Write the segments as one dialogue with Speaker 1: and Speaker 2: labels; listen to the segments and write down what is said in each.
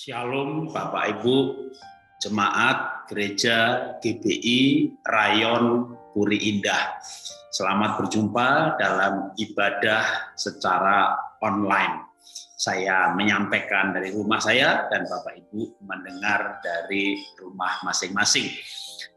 Speaker 1: Shalom Bapak Ibu, Jemaat Gereja GBI Rayon Puri Indah. Selamat berjumpa dalam ibadah secara online. Saya menyampaikan dari rumah saya dan Bapak Ibu mendengar dari rumah masing-masing.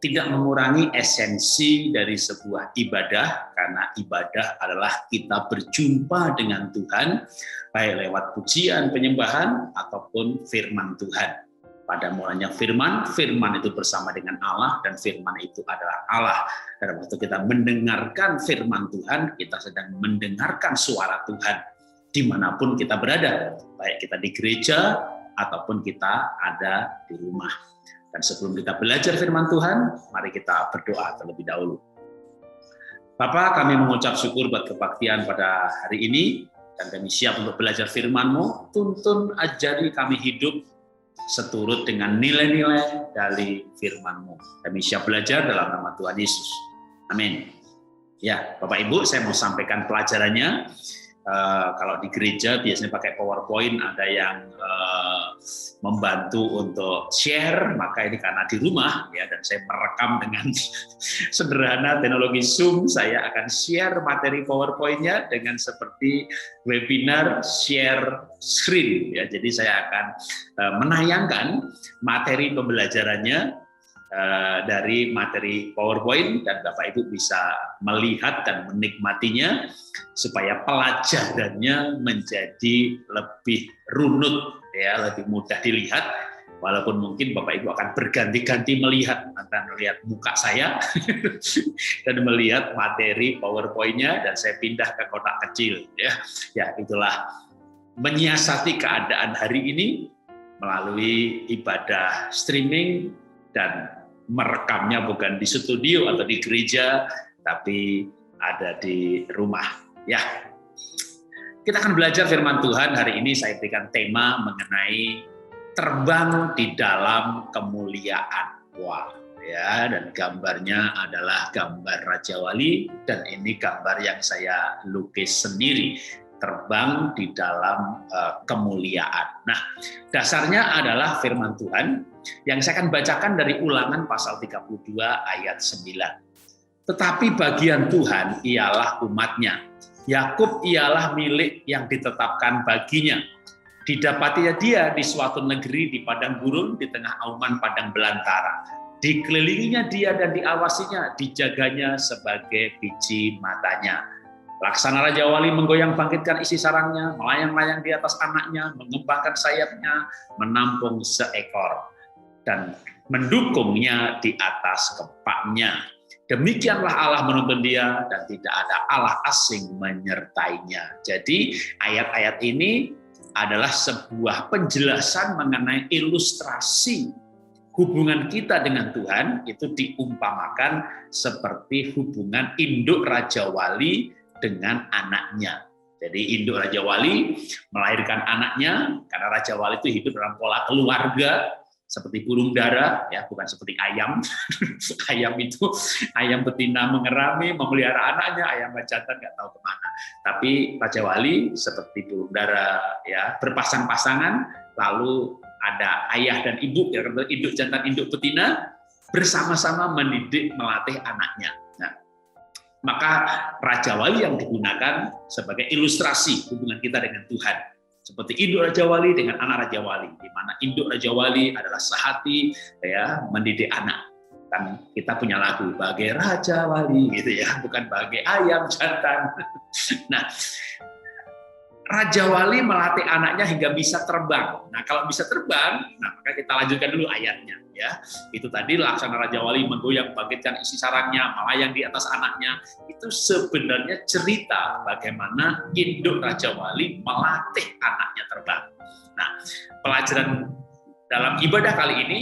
Speaker 1: Tidak mengurangi esensi dari sebuah ibadah, karena ibadah adalah kita berjumpa dengan Tuhan, baik lewat pujian, penyembahan, ataupun firman Tuhan. Pada mulanya firman itu bersama dengan Allah, dan firman itu adalah Allah. Dan waktu kita mendengarkan firman Tuhan, kita sedang mendengarkan suara Tuhan, dimanapun kita berada, baik kita di gereja, ataupun kita ada di rumah. Dan sebelum kita belajar firman Tuhan, mari kita berdoa terlebih dahulu. Bapa, kami mengucap syukur buat kebaktian pada hari ini, dan kami siap untuk belajar firman-Mu. Tuntun ajari kami hidup seturut dengan nilai-nilai dari firman-Mu. Kami siap belajar dalam nama Tuhan Yesus. Amin. Ya, Bapak Ibu, saya mau sampaikan pelajarannya. Kalau di gereja biasanya pakai PowerPoint, ada yang membantu untuk share, maka ini karena di rumah ya, dan saya merekam dengan sederhana teknologi Zoom, saya akan share materi PowerPoint-nya dengan seperti webinar share screen ya. Jadi saya akan menayangkan materi pembelajarannya dari materi PowerPoint, dan Bapak Ibu bisa melihat dan menikmatinya supaya pelajarannya menjadi lebih runut ya, lebih mudah dilihat, walaupun mungkin Bapak Ibu akan berganti-ganti melihat, antara melihat muka saya dan melihat materi PowerPoint-nya, dan saya pindah ke kotak kecil ya. Ya, itulah menyiasati keadaan hari ini melalui ibadah streaming, dan merekamnya bukan di studio atau di gereja, tapi ada di rumah. Ya, kita akan belajar firman Tuhan. Hari ini saya berikan tema mengenai terbang di dalam kemuliaan. Wah, ya, dan gambarnya adalah gambar Raja Wali, dan ini gambar yang saya lukis sendiri. Terbang di dalam kemuliaan. Nah, dasarnya adalah firman Tuhan yang saya akan bacakan dari Ulangan pasal 32 ayat 9. Tetapi bagian Tuhan ialah umatnya. Yakub ialah milik yang ditetapkan baginya. Didapatinya dia di suatu negeri di padang gurun, di tengah auman padang belantara. Dikelilinginya dia dan diawasinya, dijaganya sebagai biji matanya. Laksana Raja Wali menggoyang bangkitkan isi sarangnya, melayang-layang di atas anaknya, mengembangkan sayapnya, menampung seekor, dan mendukungnya di atas kepaknya. Demikianlah Allah menuntun dia, dan tidak ada Allah asing menyertainya. Jadi ayat-ayat ini adalah sebuah penjelasan mengenai ilustrasi hubungan kita dengan Tuhan, itu diumpamakan seperti hubungan induk Raja Wali dengan anaknya. Jadi induk Raja Wali melahirkan anaknya, karena Raja Wali itu hidup dalam pola keluarga seperti burung dara ya, bukan seperti ayam. ayam betina mengerami memelihara anaknya, ayam jantan nggak tahu kemana. Tapi Raja Wali seperti burung dara ya, berpasang-pasangan, lalu ada ayah dan ibu ya, induk jantan induk betina bersama-sama mendidik melatih anaknya. Nah, maka Raja Wali yang digunakan sebagai ilustrasi hubungan kita dengan Tuhan. Seperti induk Raja Wali dengan anak Raja Wali, di mana induk Raja Wali adalah sehati ya, mendidik anak. Kan kita punya lagu bagai Raja Wali gitu ya, bukan bagai ayam jantan. Nah, Raja Wali melatih anaknya hingga bisa terbang. Nah, kalau bisa terbang, nah maka kita lanjutkan dulu ayatnya ya. Itu tadi laksana Raja Wali menggoyang bangkitkan isi sarangnya, melayang di atas anaknya. Itu sebenarnya cerita bagaimana induk Raja Wali melatih anaknya terbang. Nah, pelajaran dalam ibadah kali ini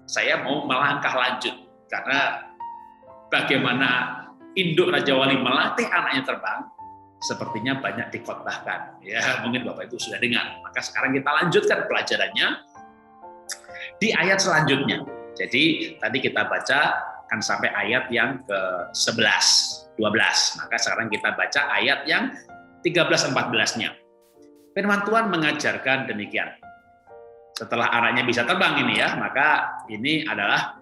Speaker 1: saya mau melangkah lanjut, karena bagaimana induk Raja Wali melatih anaknya terbang sepertinya banyak dikhotbahkan ya, mungkin Bapak Ibu sudah dengar. Maka sekarang kita lanjutkan pelajarannya di ayat selanjutnya. Jadi tadi kita baca kan sampai ayat yang ke-11, 12. Maka sekarang kita baca ayat yang 13-14-nya. Firman Tuhan mengajarkan demikian. setelah anaknya bisa terbang ini ya, maka ini adalah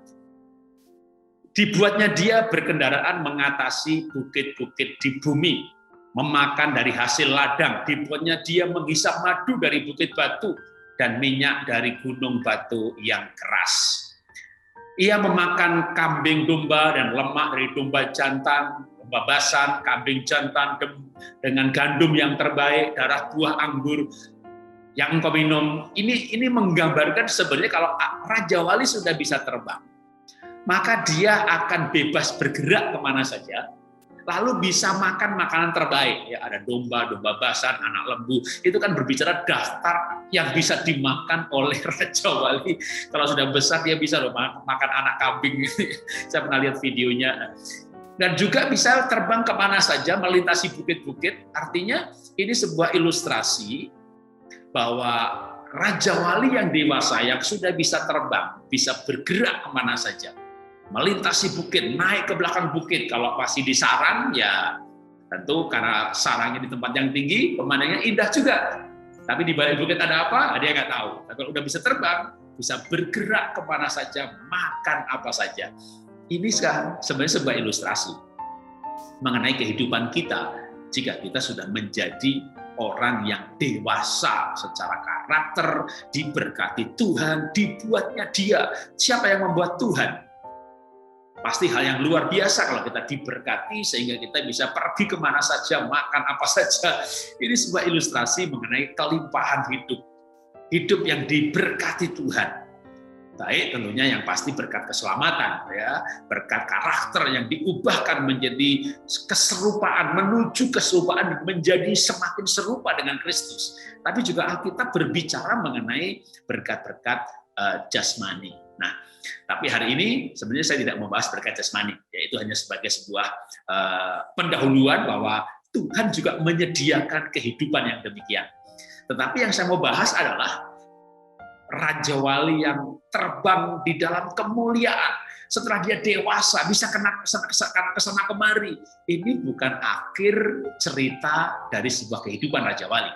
Speaker 1: dibuatnya dia berkendaraan mengatasi bukit-bukit di bumi, memakan dari hasil ladang, dibuatnya dia menghisap madu dari bukit batu dan minyak dari gunung batu yang keras. Ia memakan kambing domba dan lemak dari domba jantan, domba basan, kambing jantan dengan gandum yang terbaik, darah buah anggur yang engkau minum. Ini menggambarkan sebenarnya kalau Raja Wali sudah bisa terbang, maka dia akan bebas bergerak kemana saja, lalu bisa makan makanan terbaik. Ya, ada domba, domba basan, anak lembu. Itu kan berbicara daftar yang bisa dimakan oleh Raja Wali. Kalau sudah besar dia bisa loh makan anak kambing. Saya pernah lihat videonya. Dan juga bisa terbang kemana saja, melintasi bukit-bukit. Artinya ini sebuah ilustrasi bahwa Raja Wali yang dewasa, yang sudah bisa terbang, bisa bergerak kemana saja, melintasi bukit, naik ke belakang bukit. Kalau masih di sarang, ya tentu karena sarangnya di tempat yang tinggi, pemandangannya indah juga. Tapi di balik bukit ada apa? Dia nggak tahu. Tapi kalau udah bisa terbang, bisa bergerak kemana saja, makan apa saja. Ini sebenarnya sebuah ilustrasi mengenai kehidupan kita jika kita sudah menjadi orang yang dewasa secara karakter, diberkati Tuhan, dibuatnya dia. Siapa yang membuat Tuhan? Pasti hal yang luar biasa kalau kita diberkati sehingga kita bisa pergi kemana saja, makan apa saja. Ini sebuah ilustrasi mengenai kelimpahan hidup. Hidup yang diberkati Tuhan. Baik tentunya yang pasti berkat keselamatan, ya, berkat karakter yang diubahkan menjadi keserupaan, menuju keserupaan, menjadi semakin serupa dengan Kristus. Tapi juga Alkitab berbicara mengenai berkat-berkat jasmani. Nah, tapi hari ini sebenarnya saya tidak membahas berkat jasmani, yaitu hanya sebagai sebuah pendahuluan bahwa Tuhan juga menyediakan kehidupan yang demikian. Tetapi yang saya mau bahas adalah Raja Wali yang terbang di dalam kemuliaan. Setelah dia dewasa, bisa kesana kemari. Ini bukan akhir cerita dari sebuah kehidupan Raja Wali.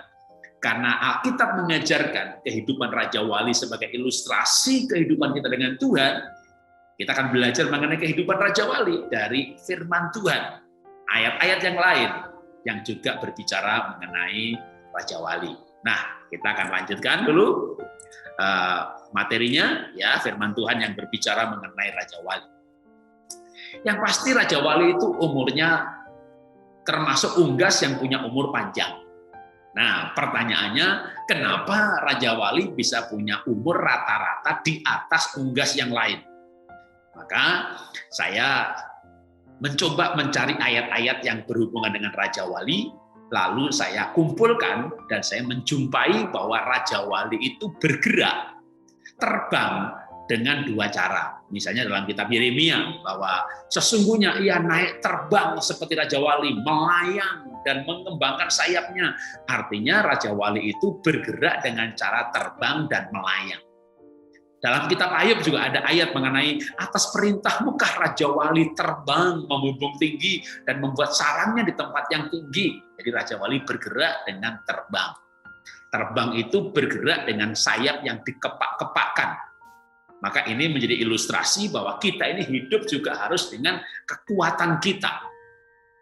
Speaker 1: Karena Alkitab mengajarkan kehidupan Raja Wali sebagai ilustrasi kehidupan kita dengan Tuhan, kita akan belajar mengenai kehidupan Raja Wali dari firman Tuhan. Ayat-ayat yang lain yang juga berbicara mengenai Raja Wali. Nah, kita akan lanjutkan dulu materinya, ya, firman Tuhan yang berbicara mengenai Raja Wali. Yang pasti Raja Wali itu umurnya termasuk unggas yang punya umur panjang. Nah, pertanyaannya, kenapa Raja Wali bisa punya umur rata-rata di atas unggas yang lain? Maka saya mencoba mencari ayat-ayat yang berhubungan dengan Raja Wali, lalu saya kumpulkan dan saya menjumpai bahwa Raja Wali itu bergerak, terbang dengan dua cara. Misalnya dalam kitab Yeremia, bahwa sesungguhnya ia naik terbang seperti Raja Wali, melayang dan mengembangkan sayapnya. Artinya Raja Wali itu bergerak dengan cara terbang dan melayang. Dalam kitab Ayub juga ada ayat mengenai atas perintahmu-kah Raja Wali terbang membumbung tinggi dan membuat sarangnya di tempat yang tinggi. Jadi Raja Wali bergerak dengan terbang. Terbang itu bergerak dengan sayap yang dikepak-kepakkan. Maka ini menjadi ilustrasi bahwa kita ini hidup juga harus dengan kekuatan kita.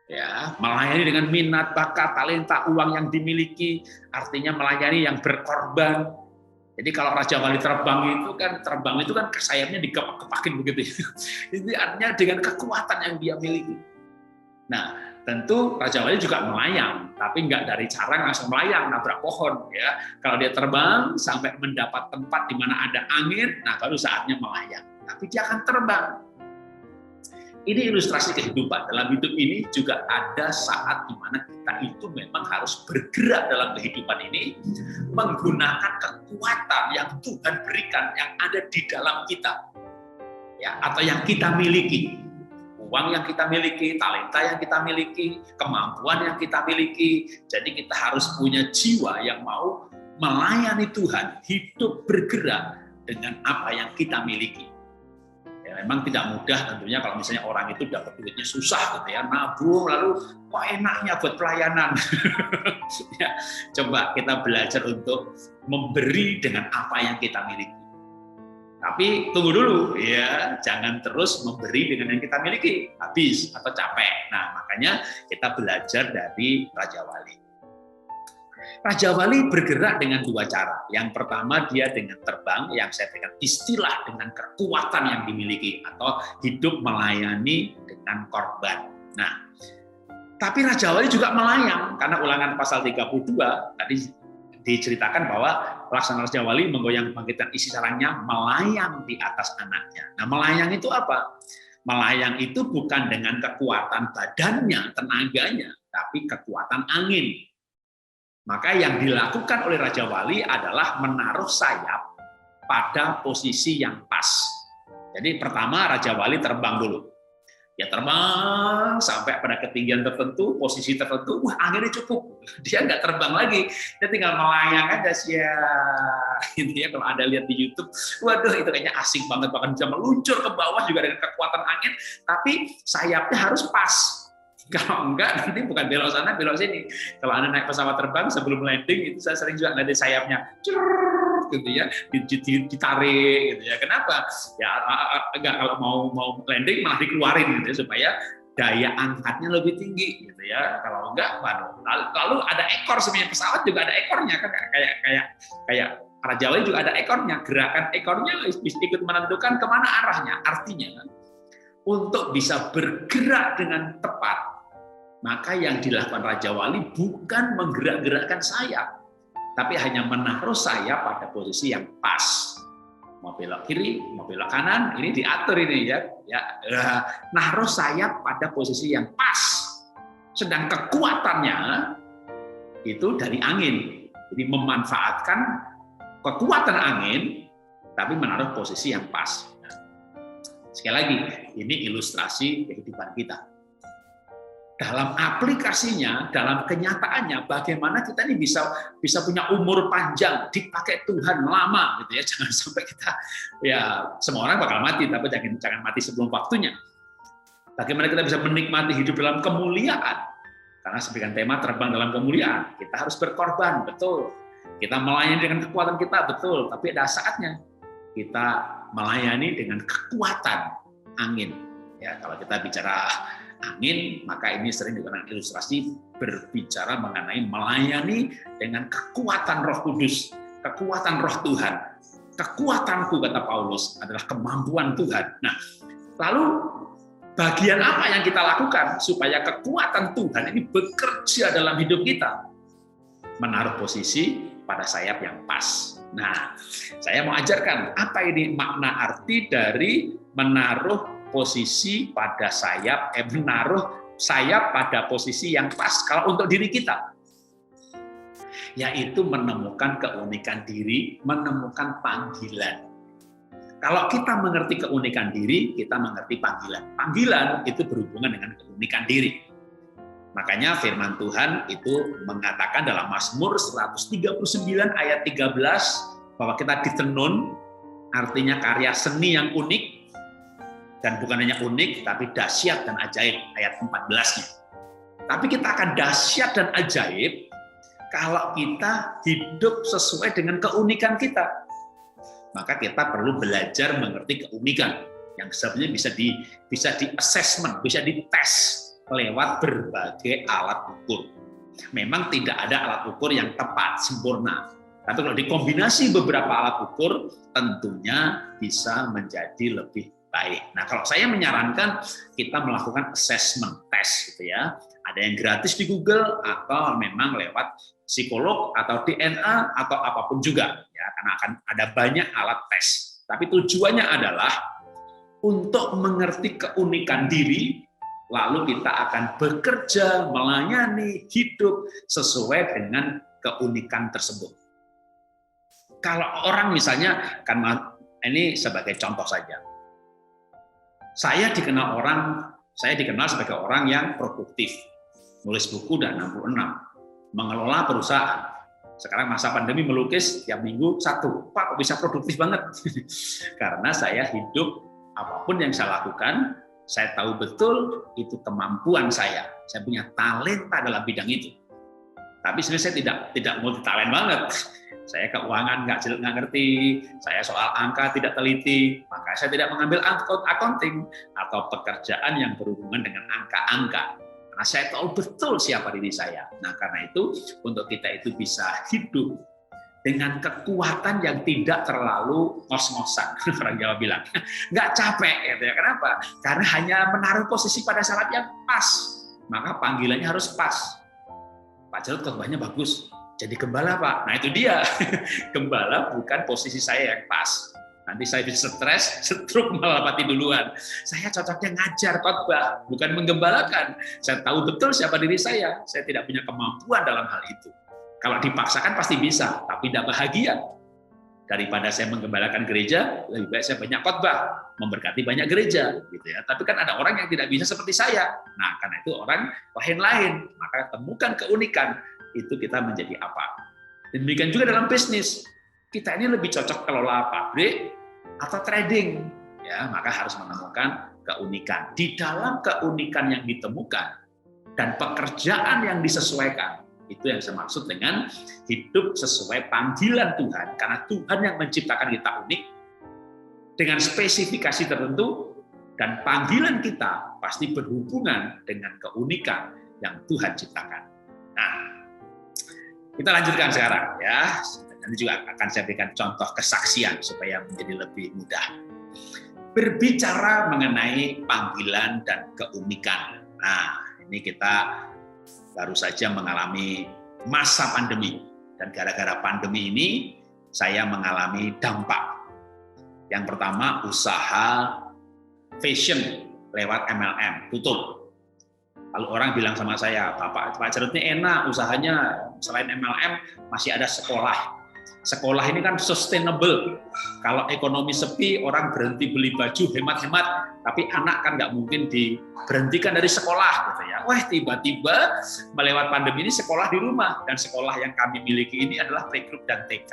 Speaker 1: Ya, melayani dengan minat, bakat, talenta, uang yang dimiliki, artinya melayani yang berkorban. Jadi kalau Raja Wali terbang itu kan sayapnya dikepak-kepakin begitu. Ini artinya dengan kekuatan yang dia miliki. Nah, tentu Raja Wali juga melayang, tapi nggak dari sarang langsung melayang, nabrak pohon. Ya, kalau dia terbang sampai mendapat tempat di mana ada angin, nah baru saatnya melayang. Tapi dia akan terbang. Ini ilustrasi kehidupan. Dalam hidup ini juga ada saat di mana kita itu memang harus bergerak dalam kehidupan ini, menggunakan kekuatan yang Tuhan berikan, yang ada di dalam kita, ya, atau yang kita miliki. Uang yang kita miliki, talenta yang kita miliki, kemampuan yang kita miliki. Jadi kita harus punya jiwa yang mau melayani Tuhan, hidup bergerak dengan apa yang kita miliki. memang tidak mudah tentunya kalau misalnya orang itu dapat duitnya susah gitu ya, nabung lalu kok enaknya buat pelayanan. Ya, coba kita belajar untuk memberi dengan apa yang kita miliki. Tapi tunggu dulu ya, jangan terus memberi dengan yang kita miliki, habis atau capek. Nah, makanya kita belajar dari Raja Wali. Raja Wali bergerak dengan dua cara. Yang pertama dia dengan terbang, yang saya berikan istilah dengan kekuatan yang dimiliki, atau hidup melayani dengan korban. Nah, tapi Raja Wali juga melayang, karena Ulangan pasal 32 tadi diceritakan bahwa pelaksana Raja Wali menggoyang bangkitan isi sarangnya, melayang di atas anaknya. Nah, melayang itu apa? Melayang itu bukan dengan kekuatan badannya, tenaganya, tapi kekuatan angin. Maka yang dilakukan oleh Raja Wali adalah menaruh sayap pada posisi yang pas. Jadi pertama Raja Wali terbang dulu. Ya terbang sampai pada ketinggian tertentu, posisi tertentu, wah anginnya cukup. Dia nggak terbang lagi, dia tinggal melayang aja sih ya. Gitu ya, kalau Anda lihat di YouTube, waduh itu kayaknya asik banget, bahkan bisa meluncur ke bawah juga dengan kekuatan angin, tapi sayapnya harus pas. Kalau enggak, nanti bukan belok sana, belok sini. Kalau Anda naik pesawat terbang sebelum landing, itu saya sering juga ngeliat sayapnya, gitu ya, ditarik, gitu ya. Kenapa? Ya enggak, kalau mau landing malah dikeluarin, gitu ya, supaya daya angkatnya lebih tinggi, gitu ya. Kalau enggak, waduh. Lalu ada ekor, sebenarnya pesawat juga ada ekornya, kan kayak Raja Wali juga ada ekornya. Gerakan ekornya ikut menentukan kemana arahnya. Artinya, untuk bisa bergerak dengan tepat, maka yang dilakukan Raja Wali bukan menggerak-gerakkan sayap, tapi hanya menaruh sayap pada posisi yang pas. Mau belok kiri, mau belok kanan, ini diatur ini ya. Naruh sayap pada posisi yang pas. Sedang kekuatannya itu dari angin. Jadi memanfaatkan kekuatan angin, tapi menaruh posisi yang pas. Sekali lagi, ini ilustrasi kehidupan kita. Dalam aplikasinya, dalam kenyataannya, bagaimana kita ini bisa punya umur panjang, dipakai Tuhan lama, gitu ya. Jangan sampai kita, ya semua orang bakal mati, tapi jangan mati sebelum waktunya. Bagaimana kita bisa menikmati hidup dalam kemuliaan? Karena sebagian tema terbang dalam kemuliaan, kita harus berkorban, betul. Kita melayani dengan kekuatan kita, betul. Tapi ada saatnya kita melayani dengan kekuatan angin. Ya, kalau kita bicara angin, maka ini sering digunakan ilustrasi berbicara mengenai melayani dengan kekuatan Roh Kudus, kekuatan Roh Tuhan. Kekuatanku, kata Paulus, adalah kemampuan Tuhan. Nah, lalu bagian apa yang kita lakukan supaya kekuatan Tuhan ini bekerja dalam hidup kita? Menaruh posisi pada sayap yang pas. Nah, saya mau ajarkan apa ini makna arti dari menaruh posisi pada sayap, menaruh sayap pada posisi yang pas kalau untuk diri kita, yaitu menemukan keunikan diri, menemukan panggilan. Kalau kita mengerti keunikan diri, kita mengerti panggilan. Panggilan itu berhubungan dengan keunikan diri. Makanya firman Tuhan itu mengatakan dalam Mazmur 139 ayat 13 bahwa kita ditenun, artinya karya seni yang unik. Dan bukan hanya unik, tapi dahsyat dan ajaib, ayat 14-nya. Tapi kita akan dahsyat dan ajaib kalau kita hidup sesuai dengan keunikan kita. Maka kita perlu belajar mengerti keunikan yang sebenarnya bisa di-assessment, bisa dites lewat berbagai alat ukur. Memang tidak ada alat ukur yang tepat, sempurna. Tapi kalau dikombinasi beberapa alat ukur, tentunya bisa menjadi lebih baik. Nah, kalau saya menyarankan kita melakukan assessment test, gitu ya. Ada yang gratis di Google atau memang lewat psikolog atau DNA atau apapun juga, ya, karena akan ada banyak alat tes. Tapi tujuannya adalah untuk mengerti keunikan diri, lalu kita akan bekerja, melayani, hidup sesuai dengan keunikan tersebut. Kalau orang misalnya, karena ini sebagai contoh saja. Saya dikenal sebagai orang yang produktif. Nulis buku udah 66, mengelola perusahaan. Sekarang masa pandemi melukis tiap minggu 1. Pak, kok bisa produktif banget? Karena saya hidup apapun yang saya lakukan, saya tahu betul itu kemampuan saya. Saya punya talenta dalam bidang itu. Tapi sebenarnya saya tidak multi talent banget. Saya keuangan nggak ngerti, saya soal angka tidak teliti, maka saya tidak mengambil accounting atau pekerjaan yang berhubungan dengan angka-angka. Karena saya tahu betul siapa diri saya. Nah, karena itu untuk kita itu bisa hidup dengan kekuatan yang tidak terlalu ngos-ngosan, orang Jawa bilang. Nggak capek, gitu ya. Kenapa? Karena hanya menaruh posisi pada saat yang pas. Maka panggilannya harus pas. Pak Jarod khotbahnya bagus, jadi gembala Pak. Nah itu dia, gembala bukan posisi saya yang pas. Nanti saya bisa stres, stroke malah mati duluan. Saya cocoknya ngajar khotbah, bukan menggembalakan. Saya tahu betul siapa diri saya tidak punya kemampuan dalam hal itu. Kalau dipaksakan pasti bisa, tapi tidak bahagia. Daripada saya menggembalakan gereja, lebih baik saya banyak khotbah, memberkati banyak gereja, gitu ya. Tapi kan ada orang yang tidak bisa seperti saya. Nah, karena itu orang lain-lain, maka temukan keunikan, itu kita menjadi apa. Demikian juga dalam bisnis, kita ini lebih cocok kelola pabrik atau trading, ya. Maka harus menemukan keunikan. Di dalam keunikan yang ditemukan dan pekerjaan yang disesuaikan, itu yang saya maksud dengan hidup sesuai panggilan Tuhan. Karena Tuhan yang menciptakan kita unik, dengan spesifikasi tertentu, dan panggilan kita pasti berhubungan dengan keunikan yang Tuhan ciptakan. Nah, kita lanjutkan sekarang ya. Nanti juga akan saya berikan contoh kesaksian supaya menjadi lebih mudah. Berbicara mengenai panggilan dan keunikan. Nah, ini kita baru saja mengalami masa pandemi, dan gara-gara pandemi ini saya mengalami dampak. Yang pertama, usaha fashion lewat MLM tutup. Lalu orang bilang sama saya, Pak Jarod ini enak usahanya, selain MLM masih ada sekolah. Sekolah ini kan sustainable. Kalau ekonomi sepi, orang berhenti beli baju, hemat-hemat. Tapi anak kan nggak mungkin diberhentikan dari sekolah, gitu ya. Wah, tiba-tiba melewat pandemi ini sekolah di rumah, dan sekolah yang kami miliki ini adalah playgroup dan TK.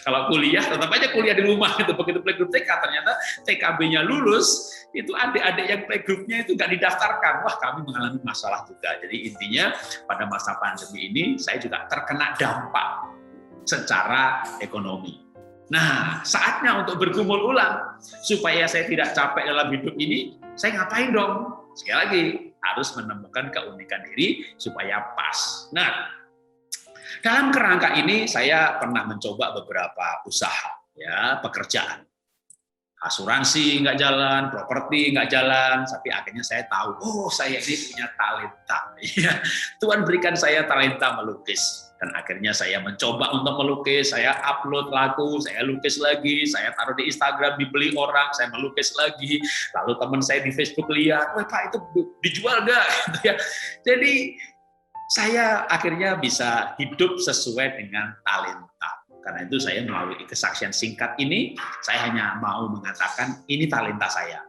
Speaker 1: Kalau kuliah, tetap aja kuliah di rumah. Gitu. Begitu playgroup TK, ternyata TKB-nya lulus, itu adik-adik yang playgroupnya itu nggak didaftarkan. Wah, kami mengalami masalah juga. Jadi intinya pada masa pandemi ini saya juga terkena dampak secara ekonomi. Nah, saatnya untuk bergumul ulang. Supaya saya tidak capek dalam hidup ini, saya ngapain dong? Sekali lagi, harus menemukan keunikan diri supaya pas. Nah, dalam kerangka ini saya pernah mencoba beberapa usaha, ya, pekerjaan. Asuransi nggak jalan, properti nggak jalan, tapi akhirnya saya tahu, oh saya ini punya talenta. Tuhan berikan saya talenta melukis. Dan akhirnya saya mencoba untuk melukis, saya upload lagu, saya lukis lagi, saya taruh di Instagram, dibeli orang, saya melukis lagi. Lalu teman saya di Facebook lihat, wah Pak itu dijual nggak? Gitu ya. Jadi saya akhirnya bisa hidup sesuai dengan talenta. Karena itu saya melalui kesaksian singkat ini, saya hanya mau mengatakan ini talenta saya.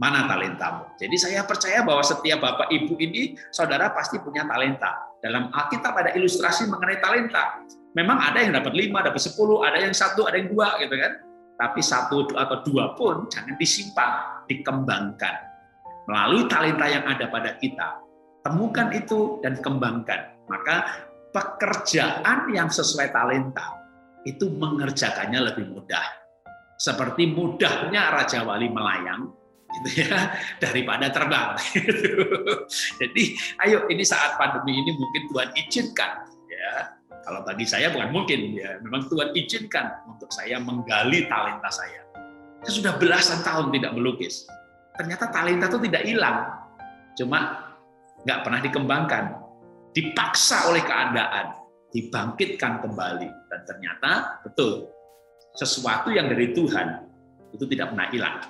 Speaker 1: Mana talentamu? Jadi saya percaya bahwa setiap Bapak Ibu ini, saudara pasti punya talenta. Dalam Alkitab ada ilustrasi mengenai talenta. Memang ada yang dapat 5, dapat 10, ada yang 1, ada yang 2, gitu kan. Tapi 1 atau 2 pun jangan disimpan, dikembangkan. Melalui talenta yang ada pada kita, temukan itu dan kembangkan. Maka pekerjaan yang sesuai talenta itu mengerjakannya lebih mudah. Seperti mudahnya Raja Wali melayang, gitu ya, daripada terbang. Gitu. Jadi, ayo ini saat pandemi ini mungkin Tuhan izinkan, ya. Kalau bagi saya bukan mungkin, ya. Memang Tuhan izinkan untuk saya menggali talenta saya. Saya sudah belasan tahun tidak melukis. Ternyata talenta itu tidak hilang, cuma nggak pernah dikembangkan. Dipaksa oleh keadaan, dibangkitkan kembali, dan ternyata betul sesuatu yang dari Tuhan itu tidak pernah hilang.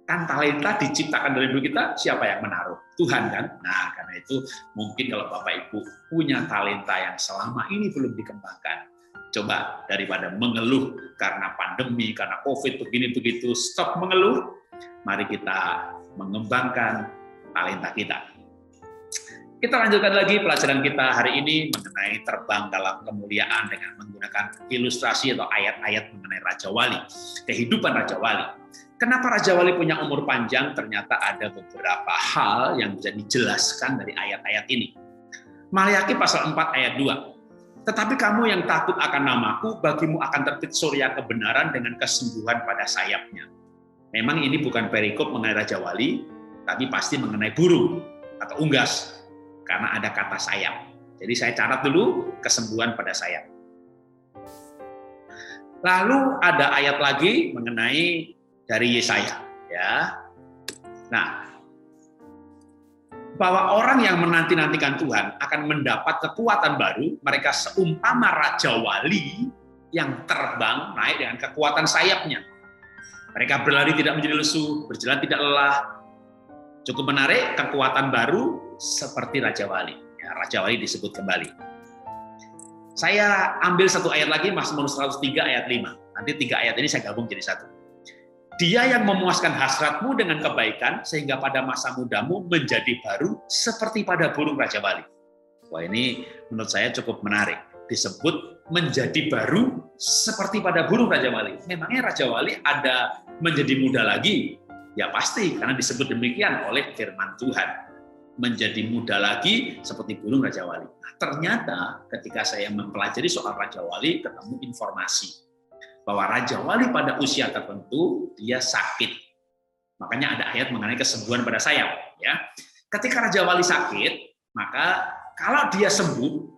Speaker 1: Kan talenta diciptakan dari dulu kita, siapa yang menaruh? Tuhan kan? Nah, karena itu mungkin kalau Bapak Ibu punya talenta yang selama ini belum dikembangkan, coba daripada mengeluh karena pandemi, karena COVID, begini-begitu, stop mengeluh, mari kita mengembangkan talenta kita. Kita lanjutkan lagi pelajaran kita hari ini mengenai terbang dalam kemuliaan dengan menggunakan ilustrasi atau ayat-ayat mengenai Raja Wali, kehidupan Raja Wali. Kenapa Raja Wali punya umur panjang? Ternyata ada beberapa hal yang bisa dijelaskan dari ayat-ayat ini. Maliaki pasal 4 ayat 2. Tetapi kamu yang takut akan namaku, bagimu akan terbit surya kebenaran dengan kesembuhan pada sayapnya. Memang ini bukan perikop mengenai Raja Wali, tapi pasti mengenai burung atau unggas, karena ada kata sayap. Jadi saya catat dulu kesembuhan pada sayap. Lalu ada ayat lagi mengenai dari Yesaya, ya. Nah, bahwa orang yang menanti-nantikan Tuhan akan mendapat kekuatan baru, mereka seumpama Raja Wali yang terbang naik dengan kekuatan sayapnya. Mereka berlari tidak menjadi lesu, berjalan tidak lelah. Cukup menarik, kekuatan baru seperti Raja Wali. Ya, Raja Wali disebut kembali. Saya ambil satu ayat lagi, Mazmur 103 ayat 5. Nanti 3 ayat ini saya gabung jadi satu. Dia yang memuaskan hasratmu dengan kebaikan, sehingga pada masa mudamu menjadi baru seperti pada burung Raja Wali. Wah, ini menurut saya cukup menarik. Disebut menjadi baru seperti pada burung Raja Wali. Memangnya Raja Wali ada menjadi muda lagi? Ya pasti, karena disebut demikian oleh firman Tuhan. Menjadi muda lagi seperti burung Raja Wali. Nah, ternyata ketika saya mempelajari soal Raja Wali, ketemu informasi bahwa Raja Wali pada usia tertentu dia sakit. Makanya ada ayat mengenai kesembuhan pada sayap. Ya, ketika Raja Wali sakit, maka kalau dia sembuh,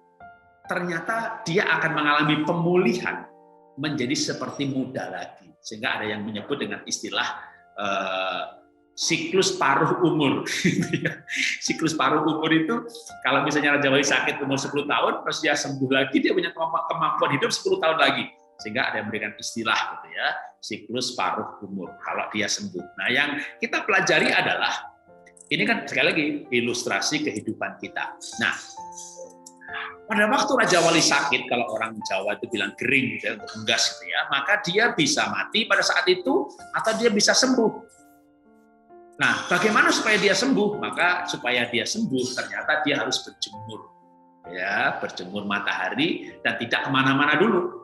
Speaker 1: ternyata dia akan mengalami pemulihan menjadi seperti muda lagi. Sehingga ada yang menyebut dengan istilah siklus paruh umur. Siklus paruh umur itu, kalau misalnya Raja Wali sakit umur 10 tahun, terus dia sembuh lagi, dia punya kemampuan hidup 10 tahun lagi. Sehingga ada yang memberikan istilah gitu ya, siklus paruh umur kalau dia sembuh. Nah, yang kita pelajari adalah ini kan sekali lagi ilustrasi kehidupan kita. Nah, pada waktu Raja Wali sakit, kalau orang Jawa itu bilang gering gitu ya, untuk unggas gitu ya, maka dia bisa mati pada saat itu atau dia bisa sembuh. Nah, bagaimana supaya dia sembuh? Maka supaya dia sembuh ternyata dia harus berjemur, ya, berjemur matahari dan tidak kemana-mana dulu.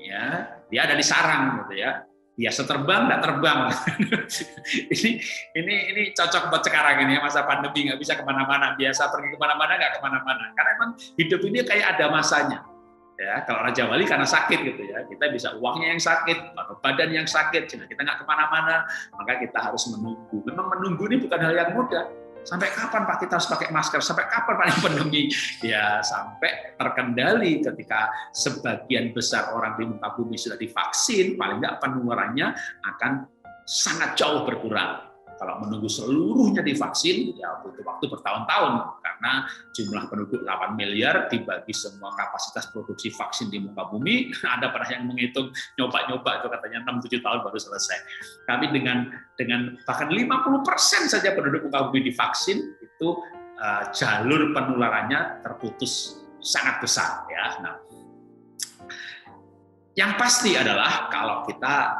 Speaker 1: Ya, dia ada di sarang gitu ya. Biasa terbang, nggak terbang. ini cocok buat sekarang ini ya, masa pandemi nggak bisa kemana-mana. Biasa pergi kemana-mana nggak kemana-mana. Karena memang hidup ini kayak ada masanya. Ya, kalau Raja Wali karena sakit gitu ya, kita bisa uangnya yang sakit atau badan yang sakit, sehingga kita nggak kemana-mana, maka kita harus menunggu. Memang menunggu ini bukan hal yang mudah. Sampai kapan Pak kita harus pakai masker? Sampai kapan Pak ini pandemi? Ya sampai terkendali ketika sebagian besar orang di muka bumi sudah divaksin, paling nggak penularannya akan sangat jauh berkurang. Kalau menunggu seluruhnya divaksin, ya butuh waktu bertahun-tahun karena jumlah penduduk 8 miliar dibagi semua kapasitas produksi vaksin di muka bumi, ada pernah yang menghitung nyoba-nyoba itu katanya 6-7 tahun baru selesai. Kami dengan bahkan 50% saja penduduk muka bumi divaksin itu jalur penularannya terputus sangat besar ya. Nah, yang pasti adalah kalau kita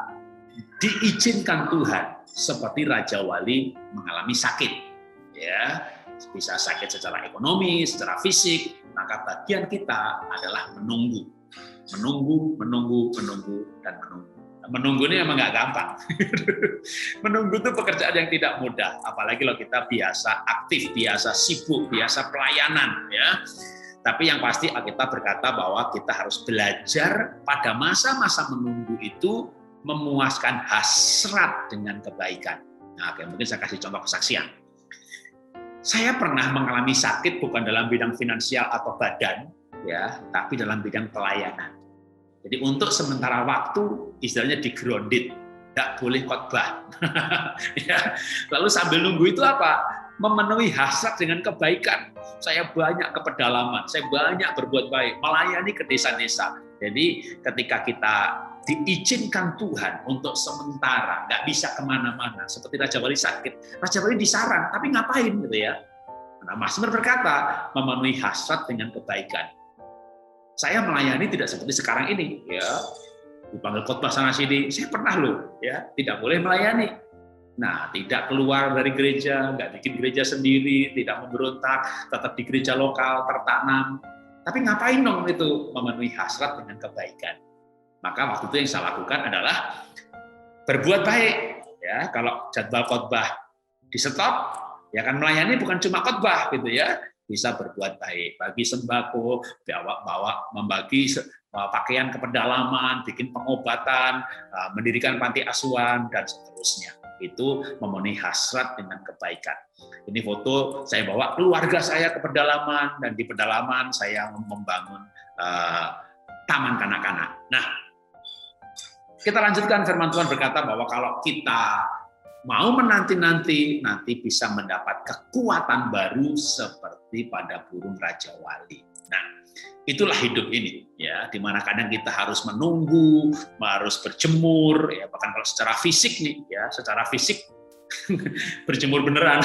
Speaker 1: diizinkan Tuhan seperti Raja Wali mengalami sakit, ya bisa sakit secara ekonomi, secara fisik, maka bagian kita adalah menunggu, dan menunggu. Menunggu ini memang nggak gampang. Menunggu itu pekerjaan yang tidak mudah, apalagi kalau kita biasa aktif, biasa sibuk, biasa pelayanan, ya. Tapi yang pasti Alkitab berkata bahwa kita harus belajar pada masa-masa menunggu itu memuaskan hasrat dengan kebaikan. Nah, oke, mungkin saya kasih contoh kesaksian. Saya pernah mengalami sakit bukan dalam bidang finansial atau badan, ya, tapi dalam bidang pelayanan. Jadi untuk sementara waktu, istilahnya di-grounded, tidak boleh khotbah. Ya. Lalu sambil nunggu itu apa? Memenuhi hasrat dengan kebaikan. Saya banyak ke pedalaman, saya banyak berbuat baik, melayani ke desa-desa. Jadi ketika kita diizinkan Tuhan untuk sementara, nggak bisa kemana-mana, seperti Raja Wali sakit, Raja Wali disarang, tapi ngapain gitu ya? Nah, Mazmur berkata, memenuhi hasrat dengan kebaikan. Saya melayani tidak seperti sekarang ini, ya, dipanggil khotbah sana sini, saya pernah loh, ya, tidak boleh melayani. Nah, tidak keluar dari gereja, nggak bikin gereja sendiri, tidak memberontak, tetap di gereja lokal, tertanam. Tapi ngapain dong itu memenuhi hasrat dengan kebaikan? Maka waktu itu yang saya lakukan adalah berbuat baik. Ya, Ya, kalau jadwal khotbah di stop, ya kan melayani bukan cuma khotbah gitu ya, bisa berbuat baik, bagi sembako, bawa membagi pakaian ke pedalaman, bikin pengobatan, mendirikan panti asuhan dan seterusnya. Itu memenuhi hasrat dengan kebaikan. Ini foto saya bawa keluarga saya ke pedalaman, dan di pedalaman saya membangun taman kanak-kanak. Nah, kita lanjutkan. Firman Tuhan berkata bahwa kalau kita mau menanti-nanti, nanti bisa mendapat kekuatan baru seperti pada burung Raja Wali. Nah, itulah hidup ini, ya, di mana kadang kita harus menunggu, harus berjemur, ya, bahkan kalau secara fisik nih, ya, secara fisik berjemur beneran.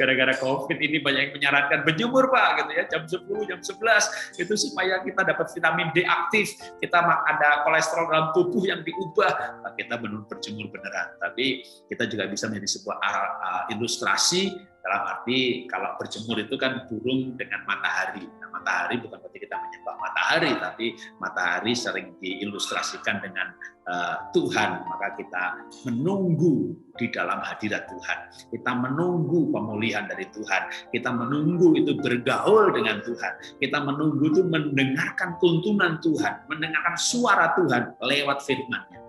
Speaker 1: Gara-gara COVID ini banyak yang menyarankan berjemur Pak, gitu ya, jam 10, jam 11, itu supaya kita dapat vitamin D aktif, kita ada kolesterol dalam tubuh yang diubah, kita berjemur beneran. Tapi kita juga bisa menjadi sebuah ilustrasi, dalam arti kalau berjemur itu kan burung dengan matahari. Nah, matahari bukan berarti kita menyembah matahari, tapi matahari sering diilustrasikan dengan Tuhan, maka kita menunggu di dalam hadirat Tuhan. Kita menunggu pemulihan dari Tuhan. Kita menunggu itu bergaul dengan Tuhan. Kita menunggu itu mendengarkan tuntunan Tuhan, mendengarkan suara Tuhan lewat firman-Nya.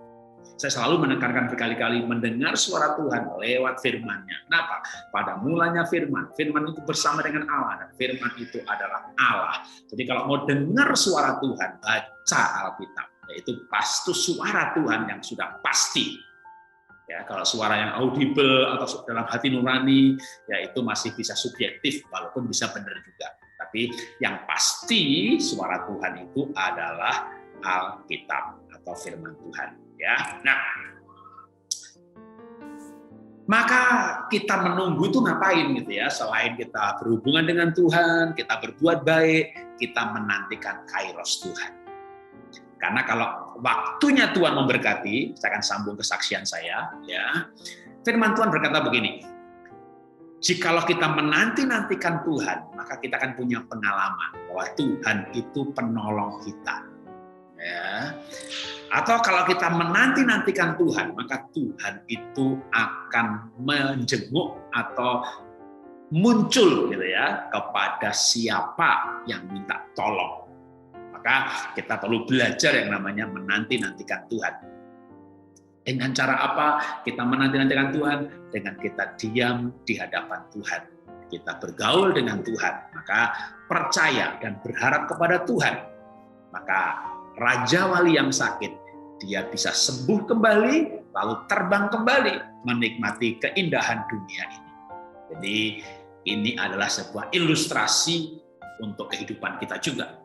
Speaker 1: Saya selalu menekankan berkali-kali mendengar suara Tuhan lewat firman-Nya. Kenapa? Pada mulanya firman. Firman itu bersama dengan Allah, dan firman itu adalah Allah. Jadi kalau mau dengar suara Tuhan, baca Alkitab. Yaitu pasti suara Tuhan yang sudah pasti. Ya, kalau suara yang audible atau dalam hati nurani, ya itu masih bisa subjektif, walaupun bisa benar juga. Tapi yang pasti suara Tuhan itu adalah Alkitab atau firman Tuhan. Ya, nah, maka kita menunggu itu ngapain gitu ya? Selain kita berhubungan dengan Tuhan, kita berbuat baik, kita menantikan kairos Tuhan. Karena kalau waktunya Tuhan memberkati, saya akan sambung kesaksian saya, ya. Firman Tuhan berkata begini, jikalau kita menanti-nantikan Tuhan, maka kita akan punya pengalaman bahwa Tuhan itu penolong kita. Ya. Atau kalau kita menanti-nantikan Tuhan, maka Tuhan itu akan menjenguk atau muncul gitu ya kepada siapa yang minta tolong. Maka kita perlu belajar yang namanya menanti-nantikan Tuhan. Dengan cara apa kita menanti-nantikan Tuhan? Dengan kita diam di hadapan Tuhan. Kita bergaul dengan Tuhan. Maka percaya dan berharap kepada Tuhan. Maka Raja Wali yang sakit, dia bisa sembuh kembali, lalu terbang kembali, menikmati keindahan dunia ini. Jadi ini adalah sebuah ilustrasi untuk kehidupan kita juga.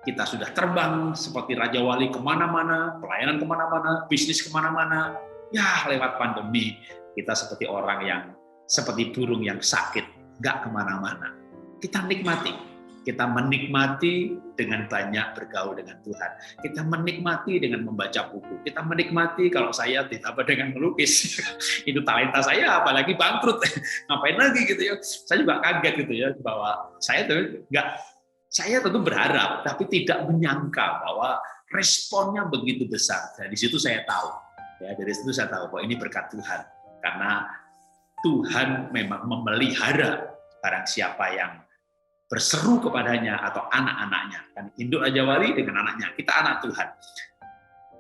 Speaker 1: Kita sudah terbang seperti Raja Wali kemana-mana, pelayanan kemana-mana, bisnis kemana-mana. Ya, lewat pandemi, kita seperti orang yang, seperti burung yang sakit, nggak kemana-mana. Kita nikmati. Kita menikmati dengan banyak bergaul dengan Tuhan. Kita menikmati dengan membaca buku. Kita menikmati kalau saya ditambah dengan melukis. Itu talenta saya, apalagi bangkrut. Ngapain lagi gitu ya. Saya juga kaget gitu ya, bahwa saya tuh nggak. Saya tentu berharap, tapi tidak menyangka bahwa responnya begitu besar. Dari situ saya tahu, ya dari situ saya tahu bahwa ini berkat Tuhan, karena Tuhan memang memelihara barang siapa yang berseru kepadanya atau anak-anaknya. Kan induk Raja Wali dengan anaknya, kita anak Tuhan.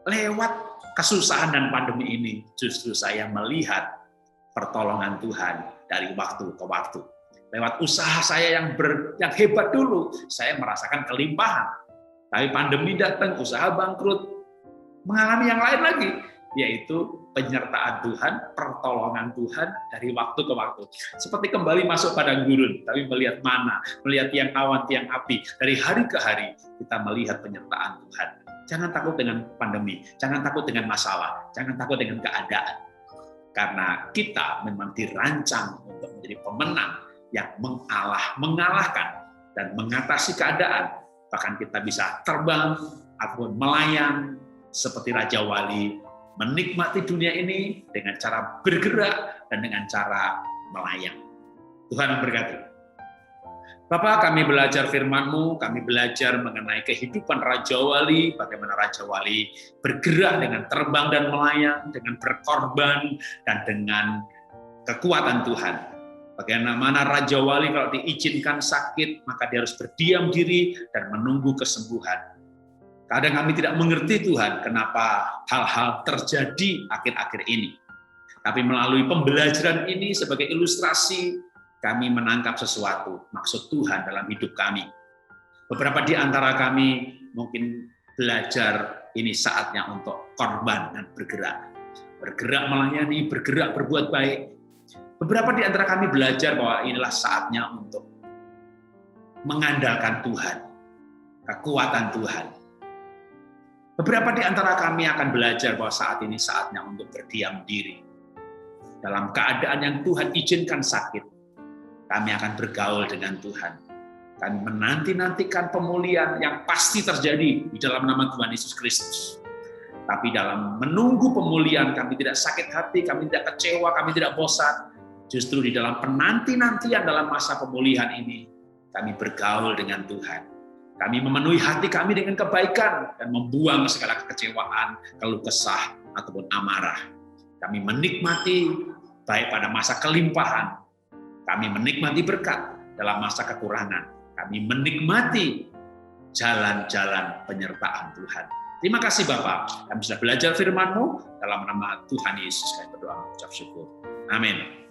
Speaker 1: Lewat kesusahan dan pandemi ini, justru saya melihat pertolongan Tuhan dari waktu ke waktu. Lewat usaha saya yang hebat dulu, saya merasakan kelimpahan. Tapi pandemi datang, usaha bangkrut, mengalami yang lain lagi, yaitu penyertaan Tuhan, pertolongan Tuhan dari waktu ke waktu. Seperti kembali masuk padang gurun, tapi melihat mana, melihat tiang awan, tiang api. Dari hari ke hari, kita melihat penyertaan Tuhan. Jangan takut dengan pandemi, jangan takut dengan masalah, jangan takut dengan keadaan. Karena kita memang dirancang untuk menjadi pemenang, yang mengalahkan dan mengatasi keadaan. Bahkan kita bisa terbang ataupun melayang seperti Raja Wali, menikmati dunia ini dengan cara bergerak dan dengan cara melayang. Tuhan memberkati. Bapak, kami belajar firman-Mu, kami belajar mengenai kehidupan Raja Wali, bagaimana Raja Wali bergerak dengan terbang dan melayang, dengan berkorban, dan dengan kekuatan Tuhan. Bagaimana Raja Wali kalau diizinkan sakit, maka dia harus berdiam diri dan menunggu kesembuhan. Kadang kami tidak mengerti Tuhan, kenapa hal-hal terjadi akhir-akhir ini. Tapi melalui pembelajaran ini sebagai ilustrasi, kami menangkap sesuatu, maksud Tuhan dalam hidup kami. Beberapa di antara kami mungkin belajar ini saatnya untuk korban dan bergerak. Bergerak melayani, bergerak berbuat baik. Beberapa di antara kami belajar bahwa inilah saatnya untuk mengandalkan Tuhan, kekuatan Tuhan. Beberapa di antara kami akan belajar bahwa saat ini saatnya untuk berdiam diri. Dalam keadaan yang Tuhan izinkan sakit, kami akan bergaul dengan Tuhan. Kami menanti-nantikan pemulihan yang pasti terjadi di dalam nama Tuhan Yesus Kristus. Tapi dalam menunggu pemulihan, kami tidak sakit hati, kami tidak kecewa, kami tidak bosan. Justru di dalam penanti-nantian dalam masa pemulihan ini, kami bergaul dengan Tuhan. Kami memenuhi hati kami dengan kebaikan dan membuang segala kekecewaan, keluh kesah, ataupun amarah. Kami menikmati baik pada masa kelimpahan, kami menikmati berkat dalam masa kekurangan. Kami menikmati jalan-jalan penyertaan Tuhan. Terima kasih Bapak, kami sudah belajar firman-Mu dalam nama Tuhan Yesus. Kami berdoa mengucap syukur. Amin.